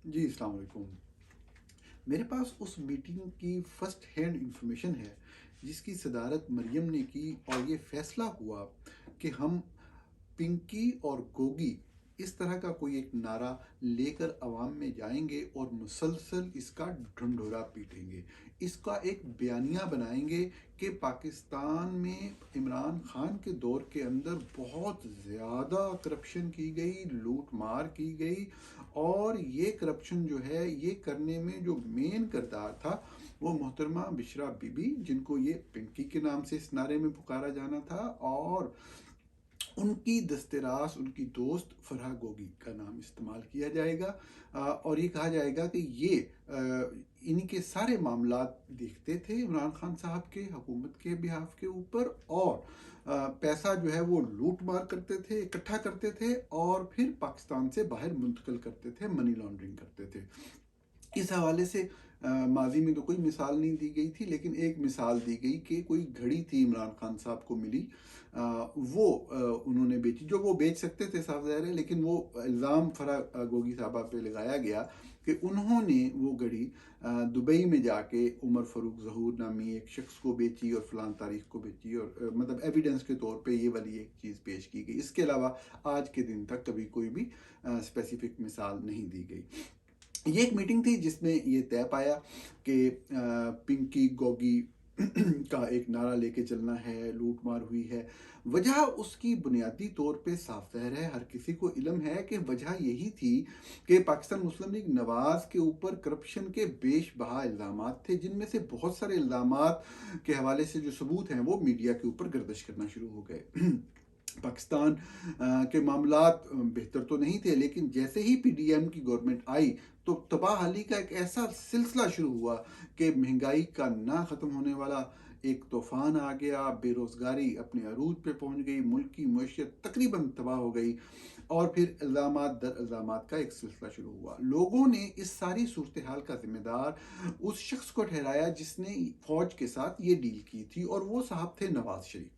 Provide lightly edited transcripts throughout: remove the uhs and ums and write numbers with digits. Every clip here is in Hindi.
जी, अस्सलाम वालेकुम। मेरे पास उस मीटिंग की फ़र्स्ट हैंड इंफॉर्मेशन है, जिसकी सदारत मरियम ने की और ये फ़ैसला हुआ कि हम पिंकी और गोगी इस तरह का कोई एक नारा लेकर अवाम में जाएंगे और मुसलसल इसका ढंढोरा पीटेंगे। इसका एक बयानिया बनाएंगे कि पाकिस्तान में इमरान खान के दौर के अंदर बहुत ज़्यादा करप्शन की गई, लूट मार की गई और ये करप्शन जो है ये करने में जो मेन किरदार था वो मोहतरमा बिशरा बीबी, जिनको ये पिंकी के नाम से इस नारे में पुकारा जाना था, और उनकी दस्तरास उनकी दोस्त फरहा गोगी का नाम इस्तेमाल किया जाएगा। और ये कहा जाएगा कि ये इन्हीं के सारे मामलात देखते थे इमरान खान साहब के हुकूमत के बिहाफ के ऊपर, और पैसा जो है वो लूट मार करते थे, इकट्ठा करते थे और फिर पाकिस्तान से बाहर मुंतकिल करते थे, मनी लॉन्ड्रिंग करते थे। इस हवाले से माजी में तो कोई मिसाल नहीं दी गई थी, लेकिन एक मिसाल दी गई कि कोई घड़ी थी इमरान खान साहब को मिली, वो उन्होंने बेची, जो वो बेच सकते थे साफ ज़ाहिर है, लेकिन वो इल्ज़ाम फरा गोगी साहबा पे लगाया गया कि उन्होंने वो घड़ी दुबई में जाके उमर फ़ारूक ज़हूर नामी एक शख्स को बेची और फ़लान तारीख को बेची, और मतलब एविडेंस के तौर पे ये वाली एक चीज़ पेश की गई। इसके अलावा आज के दिन तक कभी कोई भी स्पेसिफिक मिसाल नहीं दी गई। ये एक मीटिंग थी जिसमें ये तय पाया कि पिंकी गोगी का एक नारा लेके चलना है, लूट मार हुई है। वजह उसकी बुनियादी तौर पे साफ ज़ाहिर है, हर किसी को इल्म है कि वजह यही थी कि पाकिस्तान मुस्लिम लीग नवाज के ऊपर करप्शन के बेशबहा इल्ज़ामात थे, जिनमें से बहुत सारे इल्ज़ामात के हवाले से जो सबूत हैं वो मीडिया के ऊपर गर्दिश करना शुरू हो गए। पाकिस्तान के मामलात बेहतर तो नहीं थे, लेकिन जैसे ही पीडीएम की गवर्नमेंट आई तो तबाहली का एक ऐसा सिलसिला शुरू हुआ कि महंगाई का ना ख़त्म होने वाला एक तूफान आ गया, बेरोज़गारी अपने अरूज पे पहुंच गई, मुल्क की मैशियत तकरीबन तबाह हो गई, और फिर इल्ज़ामात दर इल्ज़ामात का एक सिलसिला शुरू हुआ। लोगों ने इस सारी सूरत हाल का जिम्मेदार उस शख्स को ठहराया जिसने फ़ौज के साथ ये डील की थी, और वो साहब थे नवाज शरीफ।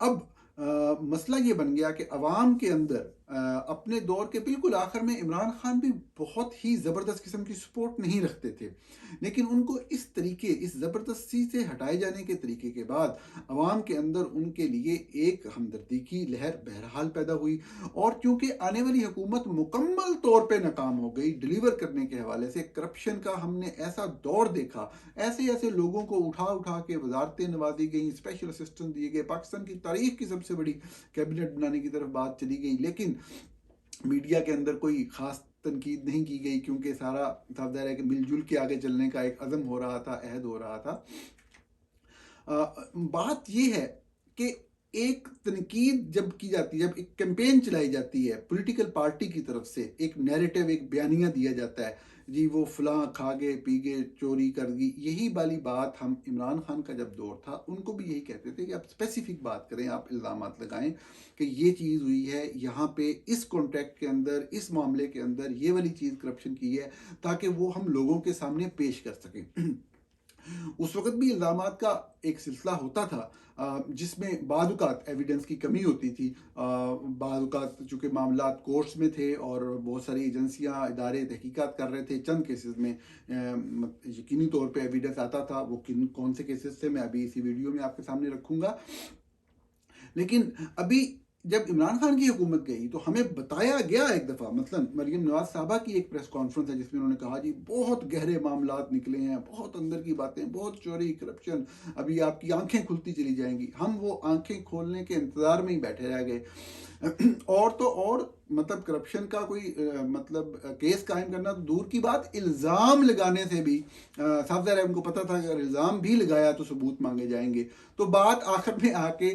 अब मसला ये बन गया कि अवाम के अंदर अपने दौर के बिल्कुल आखिर में इमरान खान भी बहुत ही ज़बरदस्त किस्म की सपोर्ट नहीं रखते थे, लेकिन उनको इस तरीके, इस ज़बरदस्ती से हटाए जाने के तरीके के बाद अवाम के अंदर उनके लिए एक हमदर्दी की लहर बहरहाल पैदा हुई। और क्योंकि आने वाली हुकूमत मुकम्मल तौर पे नाकाम हो गई डिलीवर करने के हवाले से, करप्शन का हमने ऐसा दौर देखा, ऐसे ऐसे लोगों को उठा उठा के वजारतें नवाजी गई, स्पेशल असिस्टेंट दिए गए, पाकिस्तान की तारीख की सबसे बड़ी कैबिनेट बनाने की तरफ बात चली गई, लेकिन मीडिया के अंदर कोई खास तनकीद नहीं की गई, क्योंकि सारा साफ ज़ाहिर है कि मिलजुल के आगे चलने का एक अज़म हो रहा था, अहद हो रहा था। बात यह है कि एक तनकीद जब की जाती है, जब एक कैंपेन चलाई जाती है पॉलिटिकल पार्टी की तरफ से, एक नैरेटिव, एक बयानिया दिया जाता है, जी वो फलां खा गए पी गए चोरी कर दी, यही वाली बात हम इमरान खान का जब दौर था उनको भी यही कहते थे कि आप स्पेसिफिक बात करें, आप इल्ज़ामात लगाएं कि ये चीज़ हुई है यहाँ पे, इस कॉन्ट्रैक्ट के अंदर, इस मामले के अंदर ये वाली चीज़ करप्शन की है, ताकि वो हम लोगों के सामने पेश कर सकें। उस वक्त भी इल्ज़ामात का एक सिलसिला होता था, जिसमें बाज़ एविडेंस की कमी होती थी, बाज़ चूँकि मामलात कोर्ट्स में थे और बहुत सारी एजेंसियाँ इदारे तहकीकात कर रहे थे, चंद केसेस में यकीनी तौर पे एविडेंस आता था, वो किन कौन से केसेस थे मैं अभी इसी वीडियो में आपके सामने रखूँगा। लेकिन अभी जब इमरान खान की हुकूमत गई तो हमें बताया गया एक दफ़ा, मतलब मरियम नवाज साहबा की एक प्रेस कॉन्फ्रेंस है जिसमें उन्होंने कहा जी बहुत गहरे मामलात निकले हैं, बहुत अंदर की बातें, बहुत चोरी करप्शन, अभी आपकी आंखें खुलती चली जाएंगी। हम वो आंखें खोलने के इंतज़ार में ही बैठे रह गए। और तो और मतलब करप्शन का कोई मतलब केस कायम करना तो दूर की बात, इल्ज़ाम लगाने से भी साफ ज़ाहिर है उनको पता था कि अगर इल्ज़ाम भी लगाया तो सबूत मांगे जाएंगे। तो बात आखिर में आके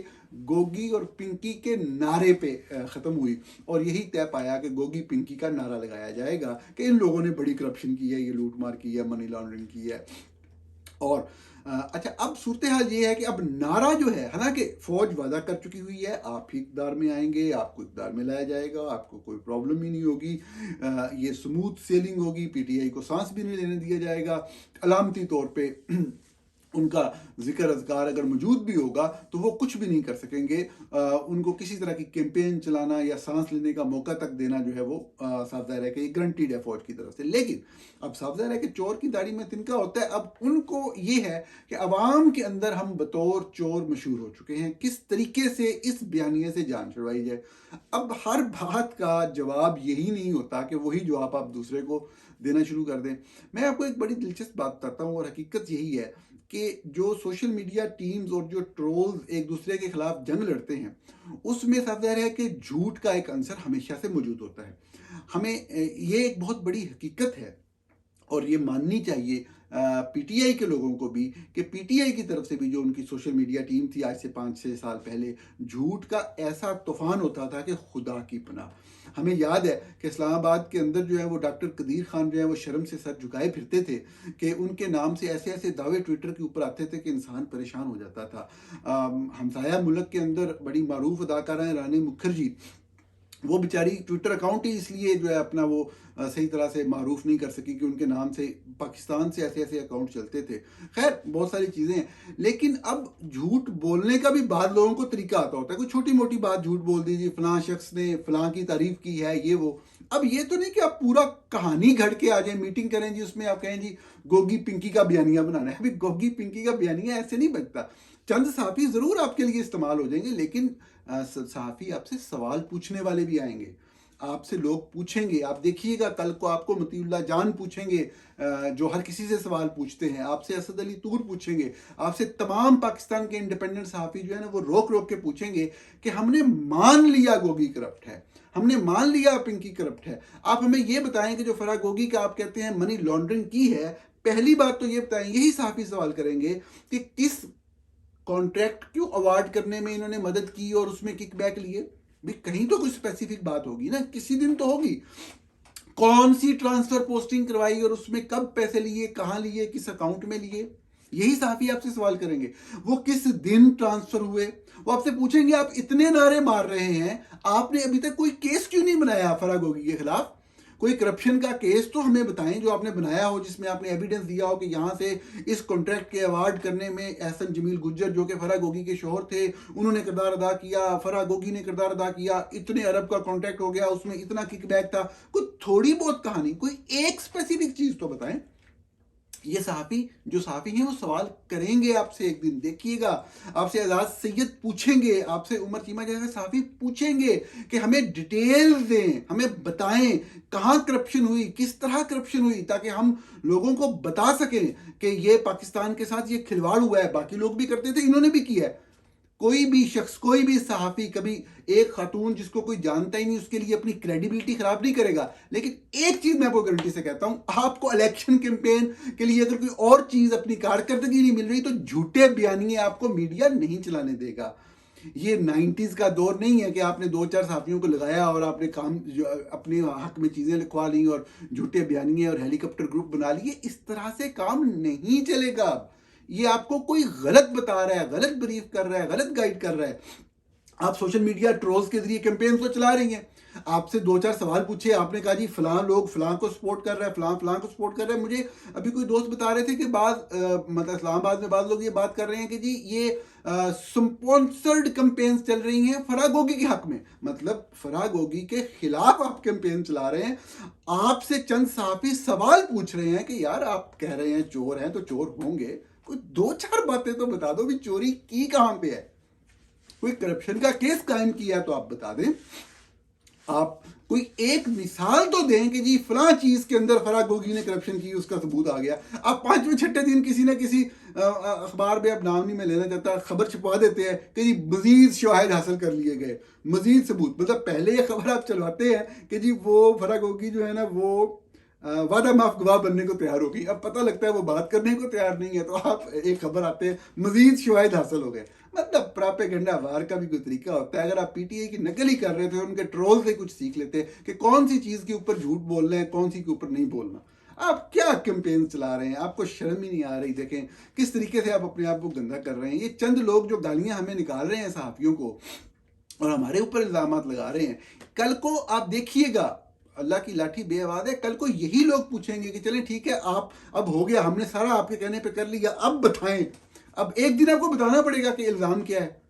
गोगी और पिंकी के नारे पे ख़त्म हुई, और यही तय पाया कि गोगी पिंकी का नारा लगाया जाएगा कि इन लोगों ने बड़ी करप्शन की है, ये लूट मार की है, मनी लॉन्ड्रिंग की है। और अच्छा, अब सूरत हाल ये है कि अब नारा जो है, हालांकि फौज वादा कर चुकी हुई है आप ही इक़्तिदार में आएंगे, आपको इक़्तिदार में लाया जाएगा, आपको कोई प्रॉब्लम ही नहीं होगी, ये स्मूथ सेलिंग होगी, पीटीआई को सांस भी नहीं लेने दिया जाएगा, अलामती तौर पे उनका जिक्र अज़कार अगर मौजूद भी होगा तो वो कुछ भी नहीं कर सकेंगे। उनको किसी तरह की कैंपेन चलाना या सांस लेने का मौका तक देना जो है वो साफ ज़ाहिर है कि ग्रंटेड है फौज की तरफ से। लेकिन अब साफ ज़ाहिर है कि चोर की दाढ़ी में तिनका होता है। अब उनको ये है कि अवाम के अंदर हम बतौर चोर मशहूर हो चुके हैं, किस तरीके से इस बयानिए से जान छुड़वाई जाए। अब हर बात का जवाब यही नहीं होता कि वही जवाब आप दूसरे को देना शुरू कर दें। मैं आपको एक बड़ी दिलचस्प बात बताता हूँ और हकीकत यही है कि जो सोशल मीडिया टीम्स और जो ट्रोल्स एक दूसरे के खिलाफ जंग लड़ते हैं, उसमें साफ ज़ाहिर है कि झूठ का एक अंसर हमेशा से मौजूद होता है। हमें ये एक बहुत बड़ी हकीकत है और ये माननी चाहिए पीटीआई के लोगों को भी कि पीटीआई की तरफ से भी जो उनकी सोशल मीडिया टीम थी आज से 5-6 साल पहले, झूठ का ऐसा तूफान होता था कि खुदा की पनाह। हमें याद है कि इस्लामाबाद के अंदर जो है वो डॉक्टर कदीर खान जो है वो शर्म से सर झुकाए फिरते थे कि उनके नाम से ऐसे ऐसे दावे ट्विटर के ऊपर आते थे कि इंसान परेशान हो जाता था। हमसाया मुल्क के अंदर बड़ी मारूफ अदाकारा हैं रानी मुखर्जी, वो बेचारी ट्विटर अकाउंट ही इसलिए जो है अपना वो सही तरह से मारूफ नहीं कर सकी कि उनके नाम से पाकिस्तान से ऐसे ऐसे अकाउंट चलते थे। खैर बहुत सारी चीज़ें हैं, लेकिन अब झूठ बोलने का भी बाद लोगों को तरीका आता होता है। कोई छोटी मोटी बात झूठ बोल दीजिए, फलां शख्स ने फलां की तारीफ की है, ये वो। अब ये तो नहीं कि आप पूरा कहानी घड़ के आ जाए, मीटिंग करें जी, उसमें आप कहें जी गोगी पिंकी का बयानिया बनाना है। अभी गोगी पिंकी का बयानिया ऐसे नहीं बनता। चंद सहाफ़ी ज़रूर आपके लिए इस्तेमाल हो जाएंगे, लेकिन सहाफ़ी आपसे सवाल पूछने वाले भी आएंगे। आपसे लोग पूछेंगे, आप देखिएगा कल को आपको मतीउल्लाह जान पूछेंगे, जो हर किसी से सवाल पूछते हैं। आपसे असद अली तूर पूछेंगे, आपसे तमाम पाकिस्तान के इंडिपेंडेंट सहाफ़ी जो है ना वो रोक रोक के पूछेंगे कि हमने मान लिया गोगी करप्ट है, हमने मान लिया पिंकी करप्ट है, आप हमें ये बताएं कि जो फराह गोगी का आप कहते हैं मनी लॉन्ड्रिंग की है, पहली बात तो ये बताएं। यही सहाफ़ी सवाल करेंगे कि किस कॉन्ट्रैक्ट क्यों अवार्ड करने में इन्होंने मदद की और उसमें किकबैक लिए। भी कहीं तो कोई स्पेसिफिक बात होगी ना, किसी दिन तो होगी। कौन सी ट्रांसफर पोस्टिंग करवाई और उसमें कब पैसे लिए, कहां लिए, किस अकाउंट में लिए, यही साफी आपसे सवाल करेंगे। वो किस दिन ट्रांसफर हुए, वो आपसे पूछेंगे आप इतने नारे मार रहे हैं, आपने अभी तक कोई केस क्यों नहीं बनाया फराह गोगी के खिलाफ। कोई करप्शन का केस तो हमें बताएं जो आपने बनाया हो, जिसमें आपने एविडेंस दिया हो कि यहाँ से इस कॉन्ट्रैक्ट के अवार्ड करने में एहसन जमील गुज्जर जो कि फराह गोगी के शोहर थे, उन्होंने किरदार अदा किया, फराह गोगी ने किरदार अदा किया, इतने अरब का कॉन्ट्रैक्ट हो गया, उसमें इतना किकबैक था। कोई थोड़ी बहुत कहानी, कोई एक स्पेसिफिक चीज तो बताएं। ये सहाफ़ी जो सहाफ़ी हैं वो सवाल करेंगे आपसे एक दिन, देखिएगा। आपसे आज़ाद सैयद पूछेंगे, आपसे उमर चीमा जैसे सहाफ़ी पूछेंगे कि हमें डिटेल्स दें, हमें बताएं कहाँ करप्शन हुई, किस तरह करप्शन हुई, ताकि हम लोगों को बता सकें कि ये पाकिस्तान के साथ ये खिलवाड़ हुआ है। बाकी लोग भी करते थे, इन्होंने भी किया है। कोई भी शख्स, कोई भी सहाफ़ी कभी एक खातून जिसको कोई जानता ही नहीं उसके लिए अपनी क्रेडिबिलिटी खराब नहीं करेगा। लेकिन एक चीज मैं आपको गारंटी से कहता हूं, आपको इलेक्शन कैंपेन के लिए अगर कोई और चीज अपनी कारकर्दगी नहीं मिल रही तो झूठे बयानिए आपको मीडिया नहीं चलाने देगा। ये 90s का दौर नहीं है कि आपने 2-4 सहाफ़ियों को लगाया और आपने काम जो अपने हक में चीज़ें लिखवा ली और झूठे बयानिए और हेलीकॉप्टर ग्रुप बना लिए। इस तरह से काम नहीं चलेगा। ये आपको कोई गलत बता रहा है, गलत ब्रीफ कर रहा है, गलत गाइड कर रहा है। आप सोशल मीडिया ट्रोल्स के जरिए कैंपेन तो चला रही हैं। आपसे 2-4 सवाल पूछे, आपने कहा जी फलां लोग फलां को सपोर्ट कर रहे हैं, फलां फलां को सपोर्ट कर रहे हैं। मुझे अभी कोई दोस्त बता रहे थे कि मतलब इस्लामाबाद में बाद लोग ये बात कर रहे हैं कि जी ये स्पॉन्सर्ड कैंपेन्स चल रही हैं फराह गोगी के हक में। मतलब फराह गोगी के खिलाफ आप कैंपेन चला रहे हैं। आपसे चंद सहाफ़ी सवाल पूछ रहे हैं कि यार आप कह रहे हैं चोर हैं तो चोर होंगे, कोई 2-4 बातें तो बता दो भी चोरी की कहां पे है। कोई करप्शन का केस कायम किया तो आप बता दें। आप कोई एक मिसाल तो दें कि जी फलां चीज के अंदर फराह गोगी ने करप्शन की, उसका सबूत आ गया। आप 5वें-6ठे दिन किसी ना किसी अखबार में, अब नाम नहीं मैं लेना चाहता, खबर छपवा देते हैं कि जी मजीद शवाहिद हासिल कर लिए गए, मजीद सबूत। मतलब पहले ये खबर आप चलवाते हैं कि जी वो फराह गोगी जो है ना वो वादा माफ गवाह बनने को तैयार हो गई। अब पता लगता है वो बात करने को तैयार नहीं है, तो आप एक खबर आते हैं मजीद शवाहिद हासिल हो गए। मतलब प्रोपेगेंडा वार का भी कोई तरीका होता है। अगर आप पीटीआई की नकल ही कर रहे थे, उनके ट्रोल से कुछ सीख लेते कि कौन सी चीज़ के ऊपर झूठ बोलना है, कौन सी के ऊपर नहीं बोलना। आप क्या कैंपेन चला रहे हैं, आपको शर्म ही नहीं आ रही। देखें किस तरीके से आप अपने आप को गंदा कर रहे हैं। ये चंद लोग जो गालियां हमें निकाल रहे हैं सहाफ़ियों को और हमारे ऊपर इल्ज़ाम लगा रहे हैं, कल को आप देखिएगा अल्लाह की लाठी बेआवाज़ है। कल को यही लोग पूछेंगे कि चलें ठीक है, आप अब हो गया, हमने सारा आपके कहने पे कर लिया, अब बताएं अब एक दिन आपको बताना पड़ेगा कि इल्ज़ाम क्या है।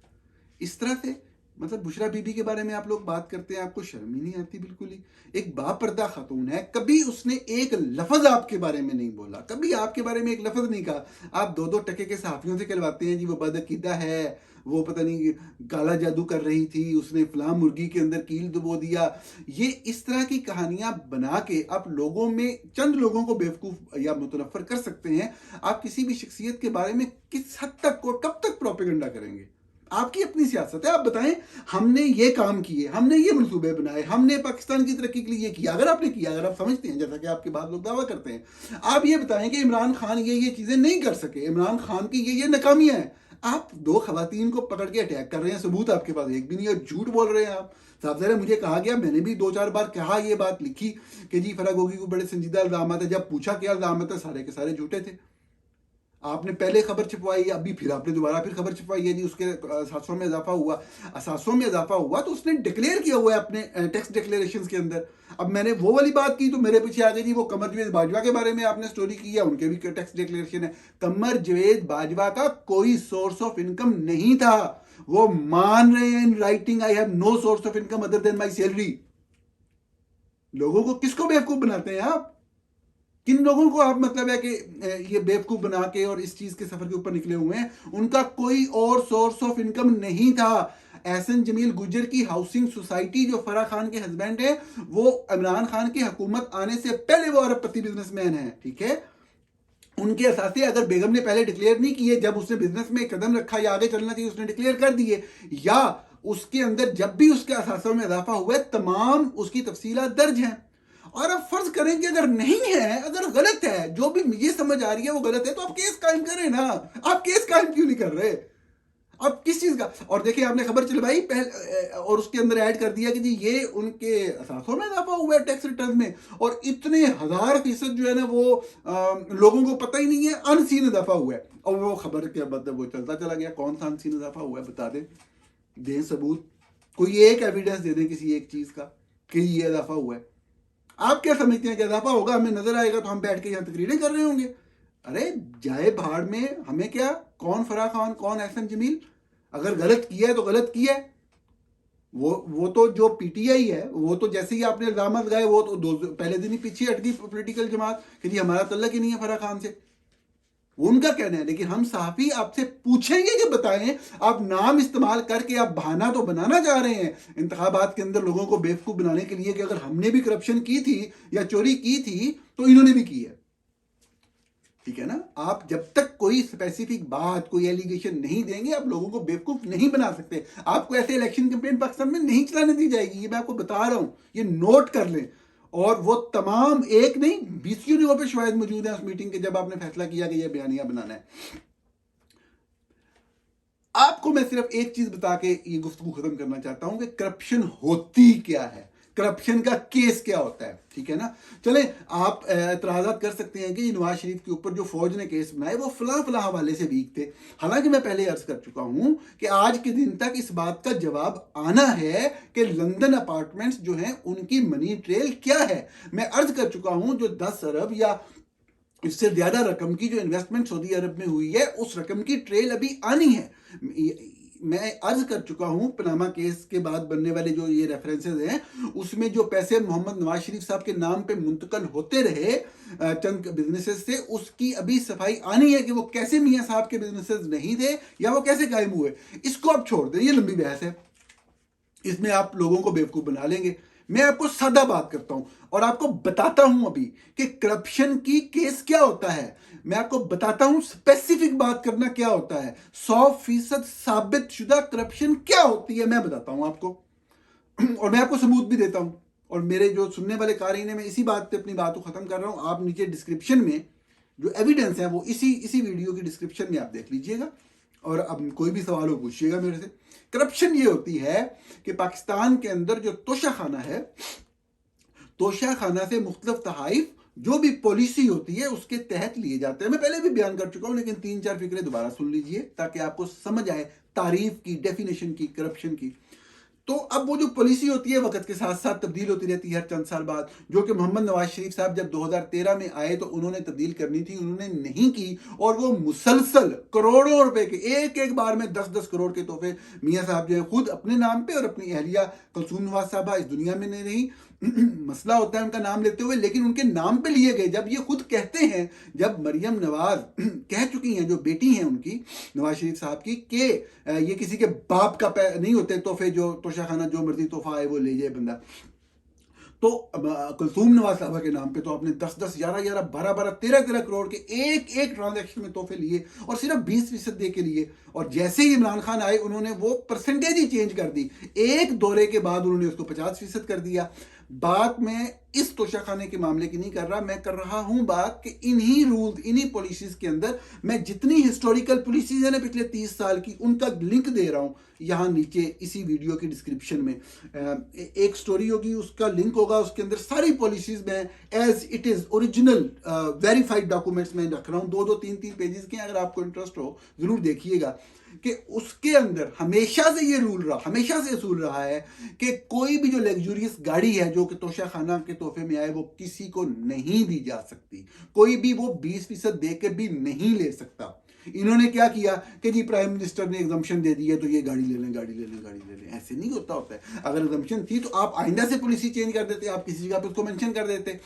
इस तरह से मतलब बुशरा बीबी के बारे में आप लोग बात करते हैं, आपको शर्म ही नहीं आती बिल्कुल ही। एक बापर्दा खातून है, कभी उसने एक लफ्ज़ आपके बारे में नहीं बोला, कभी आपके बारे में एक लफ्ज़ नहीं कहा। आप दो दो टके के सहाफ़ियों से कहलवाते हैं जी वो बदअकीदा है, वो पता नहीं काला जादू कर रही थी, उसने फलां मुर्गी के अंदर कील डुबो दिया। ये इस तरह की कहानियां बना के आप लोगों में चंद लोगों को बेवकूफ़ या मुतनफ़र कर सकते हैं। आप किसी भी शख्सियत के बारे में किस हद तक और कब तक प्रोपेगेंडा करेंगे? आपकी अपनी सियासत है, आप बताएं हमने ये काम किए, हमने ये मंसूबे बनाए, हमने पाकिस्तान की तरक्की के लिए ये किया। अगर आपने किया, अगर आप समझते हैं, जैसा कि आपके बाद लोग दावा करते हैं, आप ये बताएं कि इमरान खान ये चीज़ें नहीं कर सके, इमरान खान की ये नाकामियां हैं। आप दो खवातीन को पकड़ के अटैक कर रहे हैं, सबूत आपके पास एक भी नहीं है, झूठ बोल रहे हैं आप। साहब ज़रा मुझे कहा गया, मैंने भी 2-4 बार कहा, ये बात लिखी कि जी फराग गोगी को बड़े संजीदा इल्ज़ाम है। जब पूछा क्या इल्ज़ाम है, सारे के सारे झूठे थे। आपने पहले खबर छपवाई, अभी फिर आपने दोबारा फिर खबर छपवाई है जी उसके 700 में इजाफा हुआ। 700 में इजाफा हुआ तो उसने डिक्लेयर किया हुआ है अपने टैक्स डिक्लेरेशन के अंदर। अब मैंने वो वाली बात की तो मेरे पीछे आ गई जी वो कमर जवेद बाजवा के बारे में आपने स्टोरी की है, उनके भी टैक्स डिक्लेरेशन है। कमर जवेद बाजवा का कोई सोर्स ऑफ इनकम नहीं था, वो मान रहे हैं in writing, I have no source of income other than my salary. लोगों को किसको बेवकूफ बनाते हैं आप? किन लोगों को आप मतलब है कि ये बेवकूफ बना के और इस चीज के सफर के ऊपर निकले हुए हैं? उनका कोई और सोर्स ऑफ इनकम नहीं था। एहसन जमील गुज्जर की हाउसिंग सोसाइटी, जो फराह खान के हस्बैंड है, वो इमरान खान की हुकूमत आने से पहले वो अरबपति बिजनेसमैन है, ठीक है। उनके असासे अगर बेगम ने पहले डिक्लेयर नहीं किए, जब उसने बिजनेस में कदम रखा या आगे चलना चाहिए उसने डिक्लेयर कर दिए, या उसके अंदर जब भी उसके असासों में इजाफा हुआ है, तमाम उसकी तफसीलात दर्ज हैं। और अब फर्ज करें कि अगर नहीं है, अगर गलत है, जो भी मुझे समझ आ रही है वो गलत है, तो आप केस कायम करें ना। आप केस कायम क्यों नहीं कर रहे? अब किस चीज का? और देखिए आपने खबर चलवाई पहले और उसके अंदर ऐड कर दिया कि जी ये उनके असासों में इजाफा हुआ है टैक्स रिटर्न में, और इतने 1000% जो है ना वो लोगों को पता ही नहीं है, अनसीन इजाफा हुआ है। और वो खबर के मतलब वो चलता चला गया, कौन सा अनसीन इजाफा हुआ है बता दें सबूत, कोई एक एविडेंस दे दें किसी एक चीज का कि ये इजाफा हुआ है। आप क्या समझते हैं कि इजाफा होगा, हमें नजर आएगा तो हम बैठ के यहाँ तकरीरें कर रहे होंगे? अरे जाए भाड़ में, हमें क्या, कौन फराह खान, कौन एहसन जमील? अगर गलत किया है तो गलत किया है। वो तो जो पीटीआई है, वो तो जैसे ही आपने इल्जाम लगाए वो तो पहले दिन ही पीछे हट गई पॉलिटिकल जमात कि जी हमारा तल्लक ही नहीं है फराह खान से, उनका कहना है। लेकिन हम सहाफी आपसे पूछेंगे कि बताएं, आप नाम इस्तेमाल करके आप बहाना तो बनाना चाह रहे हैं इंतखाबात के अंदर लोगों को बेवकूफ बनाने के लिए कि अगर हमने भी करप्शन की थी या चोरी की थी तो इन्होंने भी की है, ठीक है ना। आप जब तक कोई स्पेसिफिक बात, कोई एलिगेशन नहीं देंगे, आप लोगों को बेवकूफ नहीं बना सकते। आपको ऐसे इलेक्शन कैंपेन पाकिस्तान में नहीं चलाने दी जाएगी, ये मैं आपको बता रहा हूं, ये नोट कर लें। और वो तमाम एक नहीं 20 जगहों पे शायद मौजूद है उस मीटिंग के, जब आपने फैसला किया कि ये बयानिया बनाना है। आपको मैं सिर्फ एक चीज बता के ये गुफ्तगू खत्म करना चाहता हूं कि करप्शन होती क्या है, करप्शन का केस क्या होता है, ठीक है ना। चले आप एतराज़ात कर सकते हैं कि नवाज शरीफ के ऊपर जो फौज ने केस बनाए वो फला हवाले से वीक थे। हालांकि मैं पहले अर्ज कर चुका हूं कि आज के दिन तक इस बात का जवाब आना है कि लंदन अपार्टमेंट्स जो हैं उनकी मनी ट्रेल क्या है। मैं अर्ज कर चुका हूं जो 10 अरब या इससे ज्यादा रकम की जो इन्वेस्टमेंट सऊदी अरब में हुई है, उस रकम की ट्रेल अभी आनी है। मैं अर्ज कर चुका हूं पनामा केस के बाद बनने वाले जो ये रेफरेंसेस हैं, उसमें जो पैसे मोहम्मद नवाज शरीफ साहब के नाम पे मुंतकल होते रहे चंद बिजनेसेस से, उसकी अभी सफाई आनी है कि वो कैसे मियां साहब के बिजनेसेस नहीं थे या वो कैसे कायम हुए। इसको आप छोड़ दें, ये लंबी बहस है, इसमें आप लोगों को बेवकूफ बना लेंगे। मैं आपको सादा बात करता हूं और आपको बताता हूं अभी कि करप्शन की केस क्या होता है। मैं आपको बताता हूं स्पेसिफिक बात करना क्या होता है, 100% साबित शुदा करप्शन क्या होती है मैं बताता हूं आपको, और मैं आपको सबूत भी देता हूं। और मेरे जो सुनने वाले कारीन है, मैं इसी बात पे अपनी बात को खत्म कर रहा हूं। आप नीचे डिस्क्रिप्शन में जो एविडेंस है वो इसी वीडियो की डिस्क्रिप्शन में आप देख लीजिएगा, और अब कोई भी सवाल हो पूछिएगा मेरे से। करप्शन ये होती है कि पाकिस्तान के अंदर जो तोशा खाना है, तोशा खाना से मुख्तलिफ तहाइफ जो भी पॉलिसी होती है उसके तहत लिए जाते हैं। मैं पहले भी बयान कर चुका हूं, लेकिन 3-4 फिक्रे दोबारा सुन लीजिए ताकि आपको समझ आए तारीफ की, डेफिनेशन की करप्शन की। तो अब वो जो पॉलिसी होती है वक्त के साथ साथ तब्दील होती रहती है हर चंद साल बाद, जो कि मोहम्मद नवाज शरीफ साहब जब 2013 में आए तो उन्होंने तब्दील करनी थी, उन्होंने नहीं की, और वो मुसलसल करोड़ों रुपए के एक एक बार में 10-10 करोड़ के तोहफे मियाँ साहब जो है खुद अपने नाम पे और अपनी अहलिया कुलसूम नवाज साहबा इस दुनिया में नहीं रही, मसला होता है उनका नाम लेते हुए, लेकिन उनके नाम पे लिए गए। जब ये खुद कहते हैं, जब मरियम नवाज कह चुकी हैं, जो बेटी हैं उनकी नवाज शरीफ साहब की, कि ये किसी के बाप का नहीं होते तोहफे, जो तोशाखाना जो मर्जी तोहफा आए वो ले जाए बंदा, तो कुलसूम नवाज साहबा के नाम पे तो आपने 10-10, 11-11, 12-12, 13-13 करोड़ के एक एक ट्रांजैक्शन में तोहफे लिए, और सिर्फ 20% दे के लिए। और जैसे ही इमरान खान आए उन्होंने वो परसेंटेज ही चेंज कर दी, एक दौरे के बाद उन्होंने उसको 50% कर दिया। बात मैं इस तोशाखाने के मामले की नहीं कर रहा, मैं कर रहा हूं बात कि इन्हीं रूल्स, इन्हीं पॉलिसीज के अंदर मैं जितनी हिस्टोरिकल पॉलिसीज है ना पिछले 30 साल की, उनका लिंक दे रहा हूं यहां नीचे इसी वीडियो की डिस्क्रिप्शन में। एक स्टोरी होगी, उसका लिंक होगा, उसके अंदर सारी पॉलिसीज में as it is original verified documents में रख रहा हूं, 2-2, 3-3 पेजेस के। अगर आपको इंटरेस्ट हो जरूर देखिएगा कि उसके अंदर हमेशा से ये रूल रहा, हमेशा से असूल रहा है कि कोई भी जो लग्जूरियस गाड़ी है जो कि तोशाखाना के तोहफे में आए वो किसी को नहीं दी जा सकती, कोई भी वो 20% दे के भी नहीं ले सकता। इन्होंने क्या किया कि जी प्राइम मिनिस्टर ने एग्जम्पशन दे दी है तो ये गाड़ी ले लें, गाड़ी ले लें, गाड़ी ले लें। ऐसे नहीं होता है। अगर एग्जम्पशन थी तो आप आइंदा से पॉलिसी चेंज कर देते, आप किसी जगह पे उसको मेंशन कर देते।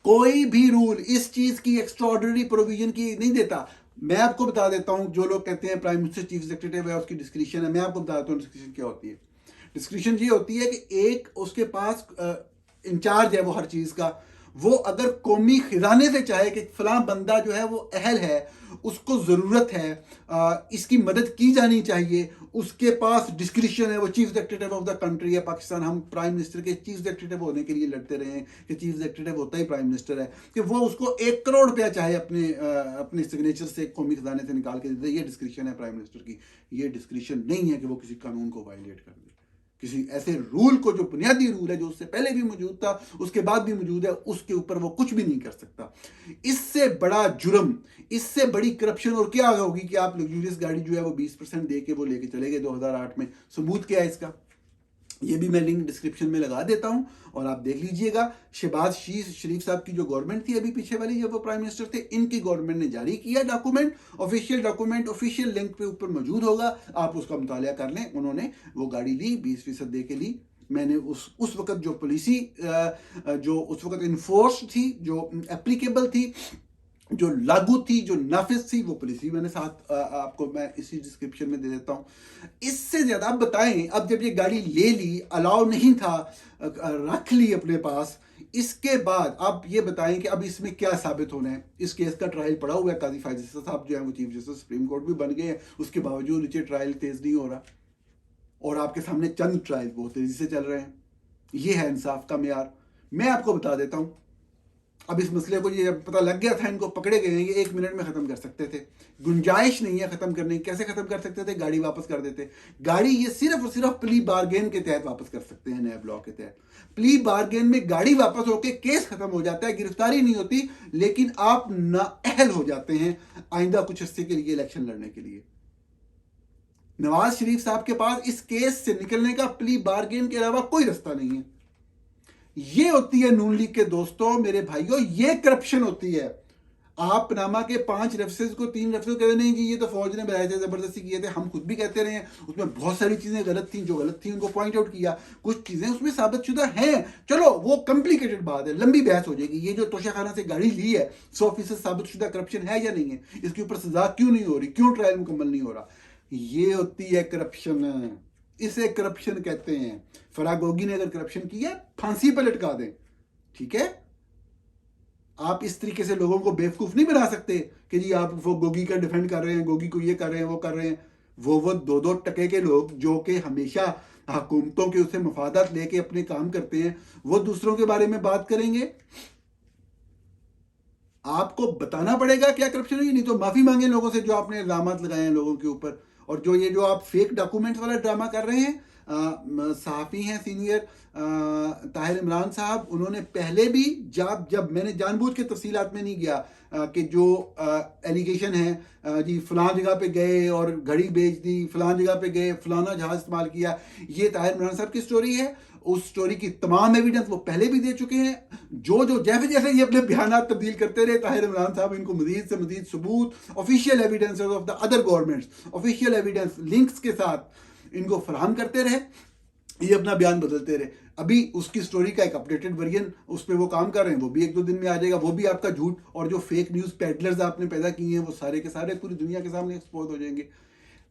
कोई भी रूल इस चीज की एक्स्ट्राऑर्डिनरी प्रोविजन की नहीं देता। मैं आपको बता देता हूं, जो लोग कहते हैं प्राइम मिनिस्टर चीफ एग्जीक्यूटिव है उसकी डिस्क्रिप्शन है, मैं आपको बता देता हूं डिस्क्रिप्शन क्या होती है। डिस्क्रिप्शन ये होती है कि एक उसके पास इंचार्ज है वो हर चीज का, वो अगर कौमी खजाने से चाहे कि फलां बंदा जो है वो अहल है, उसको ज़रूरत है, इसकी मदद की जानी चाहिए, उसके पास डिस्क्रिप्शन है, वो chief executive of the country है पाकिस्तान। हम प्राइम मिनिस्टर के चीफ एग्जीक्यूटिव होने के लिए लड़ते रहे हैं कि चीफ एग्जीक्यूटिव होता ही प्राइम मिनिस्टर है, कि वो उसको 1 करोड़ रुपया चाहे अपने सिग्नेचर से कौमी खजाने से निकाल के दे दे, ये डिस्क्रिप्शन है प्राइम मिनिस्टर की। ये डिस्क्रिप्शन नहीं है कि वो किसी कानून को वायलेट कर दे, किसी ऐसे रूल को जो बुनियादी रूल है, जो उससे पहले भी मौजूद था उसके बाद भी मौजूद है, उसके ऊपर वो कुछ भी नहीं कर सकता। इससे बड़ा जुर्म, इससे बड़ी करप्शन और क्या होगी कि आप लग्जूरियस गाड़ी जो है वो 20% दे के वो लेके चले गए 2008 में। सबूत क्या है इसका? ये भी मैं लिंक डिस्क्रिप्शन में लगा देता हूं और आप देख लीजिएगा। शहबाज शरीफ साहब की जो गवर्नमेंट थी अभी पीछे वाली, जब वो प्राइम मिनिस्टर थे, इनकी गवर्नमेंट ने जारी किया document, official document, official link पे ऊपर मौजूद होगा, आप उसका मुतालिया कर लें। उन्होंने वो गाड़ी ली, 20% दे के ली। मैंने उस वक्त जो पॉलिसी जो उस वक्त इन्फोर्स थी, जो एप्लीकेबल थी, जो लागू थी, जो नाफिज थी, वो पॉलिसी मैंने साथ आपको मैं इसी डिस्क्रिप्शन में दे देता हूं। इससे ज्यादा आप बताएं, अब जब ये गाड़ी ले ली, अलाउ नहीं था, रख ली अपने पास, इसके बाद आप ये बताएं कि अब इसमें क्या साबित होना है। इस केस का ट्रायल पड़ा हुआ है, काजी फायज़ साहब जो है वो चीफ जस्टिस सुप्रीम कोर्ट भी बन गए हैं, उसके बावजूद नीचे ट्रायल तेज नहीं हो रहा, और आपके सामने चंद ट्रायल बहुत तेजी से चल रहे हैं। ये है इंसाफ का मेयार। मैं आपको बता देता हूं, अब इस मसले को ये पता लग गया था, इनको पकड़े गए हैं, ये 1 मिनट में खत्म कर सकते थे, गुंजाइश नहीं है खत्म करने की। कैसे खत्म कर सकते थे? गाड़ी वापस कर देते। गाड़ी ये सिर्फ और सिर्फ प्ली बार्गेन के तहत वापस कर सकते हैं, नए ब्लॉक के तहत। प्ली बार्गेन में गाड़ी वापस होकर केस खत्म हो जाता है, गिरफ्तारी नहीं होती, लेकिन आप नाअहल हो जाते हैं आइंदा कुछ हिस्से के लिए इलेक्शन लड़ने के लिए। नवाज शरीफ साहब के पास इस केस से निकलने का प्ली बार्गेन के अलावा कोई रास्ता नहीं है। ये होती है नून लीग के दोस्तों, मेरे भाइयों, ये करप्शन होती है। आप पनामा के 5 रेफरेंस को 3 रेफरेंस कहते नहीं जी ये तो फौज ने बनाए थे, जबरदस्ती किए थे। हम खुद भी कहते रहे हैं उसमें बहुत सारी चीजें गलत थी, जो गलत थी उनको पॉइंट आउट किया, कुछ चीजें उसमें साबितशुदा हैं। चलो वो कॉम्प्लिकेटेड बात है, लंबी बहस हो जाएगी। ये जो तोशाखाना से गाड़ी ली है, 100% साबितशुदा करप्शन है या नहीं है, इसके ऊपर सजा क्यों नहीं हो रही, क्यों ट्रायल मुकम्मल नहीं हो रहा, ये होती है करप्शन। इसे करप्शन कहते हैं। फराग गोगी ने अगर करप्शन किया, फांसी पर लटका दें, ठीक है। आप इस तरीके से लोगों को बेवकूफ नहीं बना सकते कि जी आप वो गोगी का डिफेंड कर रहे हैं, गोगी को ये कर रहे हैं, वो कर रहे हैं। वो 2-2 टके के लोग जो कि हमेशा हुकूमतों के उससे मफादात लेके अपने काम करते हैं, वो दूसरों के बारे में बात करेंगे। आपको बताना पड़ेगा क्या करप्शन है, नहीं तो माफी मांगे लोगों से जो आपने इल्जाम लगाए हैं लोगों के ऊपर। और जो आप फेक डॉक्यूमेंट्स वाला ड्रामा कर रहे हैं, सहाफ़ी हैं सीनियर ताहिर इमरान साहब, उन्होंने पहले भी जब मैंने जानबूझ के तफसीलात में नहीं गया कि जो एलिगेशन है जी फ़लाँ जगह पे गए और घड़ी बेच दी, फ़लाँ जगह पे गए फ़लाना जहाज़ इस्तेमाल किया, ये ताहिर इमरान साहब की स्टोरी है। उस स्टोरी की तमाम एविडेंस वो पहले भी दे चुके हैं। जो जैसे जैसे ये अपने बयान तब्दील करते रहे, ताहिर इमरान साहब इनको मजीद से मजीद सबूत, official evidence of the other governments, official evidence links के साथ इनको फराहम करते रहे, ये अपना बयान बदलते रहे। अभी उसकी स्टोरी का एक अपडेटेड वर्जन उस पर वो काम कर रहे हैं, वो भी 1-2 दिन में आ जाएगा। वो भी आपका झूठ और जो फेक न्यूज़ पेडलर्स आपने पैदा किए हैं वो सारे के सारे पूरी दुनिया के सामने एक्सपोज हो जाएंगे।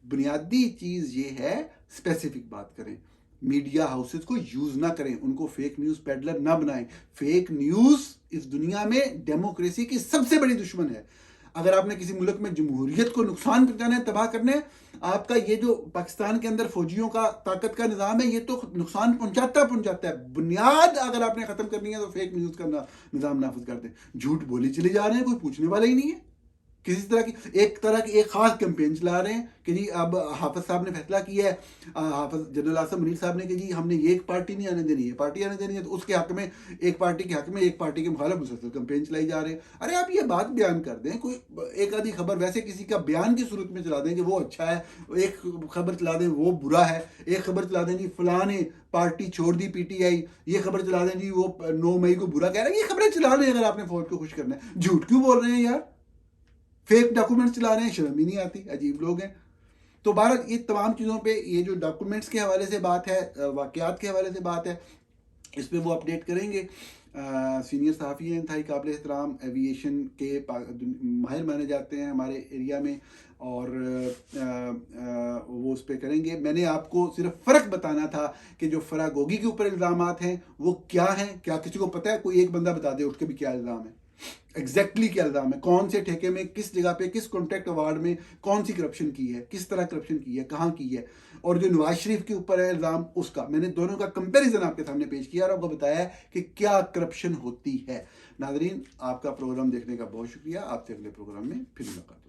बुनियादी चीज़ ये है, स्पेसिफिक बात करें, मीडिया हाउसेस को यूज़ ना करें, उनको फेक न्यूज़ पेडलर ना बनाएं। फेक न्यूज़ इस दुनिया में डेमोक्रेसी की सबसे बड़ी दुश्मन है। अगर आपने किसी मुल्क में जमहूरियत को नुकसान पहुंचाना है, तबाह करने, आपका ये जो पाकिस्तान के अंदर फौजियों का ताकत का निज़ाम है, ये तो नुकसान पहुंचाता है। बुनियाद अगर आपने ख़त्म करनी है तो फेक न्यूज़ का निज़ाम नाफिज कर दें। झूठ बोले चले जा रहे हैं, कोई पूछने वाला ही नहीं है। किसी तरह की एक खास कैंपेन चला रहे हैं कि जी अब हाफिज साहब ने फैसला किया है, हाफिज जनरल आसम मुनीर साहब ने कि जी हमने ये एक पार्टी नहीं आने देनी है, पार्टी आने देनी है, तो उसके हक में एक पार्टी के हक में एक पार्टी के मुखालिफ मुसलसल कैंपेन चलाई जा रहे हैं। अरे आप ये बात बयान कर दें, कोई एक आधी खबर वैसे किसी का बयान की सूरत में चला दें कि वो अच्छा है, एक खबर चला दें वो बुरा है, एक खबर चला दें जी फलां ने पार्टी छोड़ दी PTI, ये खबर चला दें जी वो 9 मई को बुरा कह रहे हैं। ये खबरें चला लें अगर आपने फौज को खुश करना है। झूठ क्यों बोल रहे हैं यार, फेक डॉक्यूमेंट्स चला रहे हैं, शर्म ही नहीं आती, अजीब लोग हैं। तो भारत ये तमाम चीज़ों पे, ये जो डॉक्यूमेंट्स के हवाले से बात है, वाक़यात के हवाले से बात है, इस पर वो अपडेट करेंगे। सीनियर सहाफ़ी हैं, इंतहाई काबिल एहतराम, एविएशन के माहिर माने जाते हैं हमारे एरिया में, और वो उस पर करेंगे। मैंने आपको सिर्फ फ़र्क बताना था कि जो फरागोगी के ऊपर इल्ज़ामात हैं वो क्या हैं। क्या किसी को पता है? कोई एक बंदा बता दे उठ के भी क्या इल्ज़ाम है, एग्जैक्टली क्या इल्ज़ाम है, कौन से ठेके में, किस जगह पे, किस कॉन्ट्रैक्ट अवार्ड में कौन सी करप्शन की है, किस तरह करप्शन की है, कहाँ की है। और जो नवाज शरीफ के ऊपर है इल्ज़ाम, उसका मैंने दोनों का कंपैरिजन आपके सामने पेश किया और आपको बताया कि क्या करप्शन होती है। नाज़रीन, आपका प्रोग्राम देखने का बहुत शुक्रिया। आपसे अगले प्रोग्राम में फिर मुलाकात।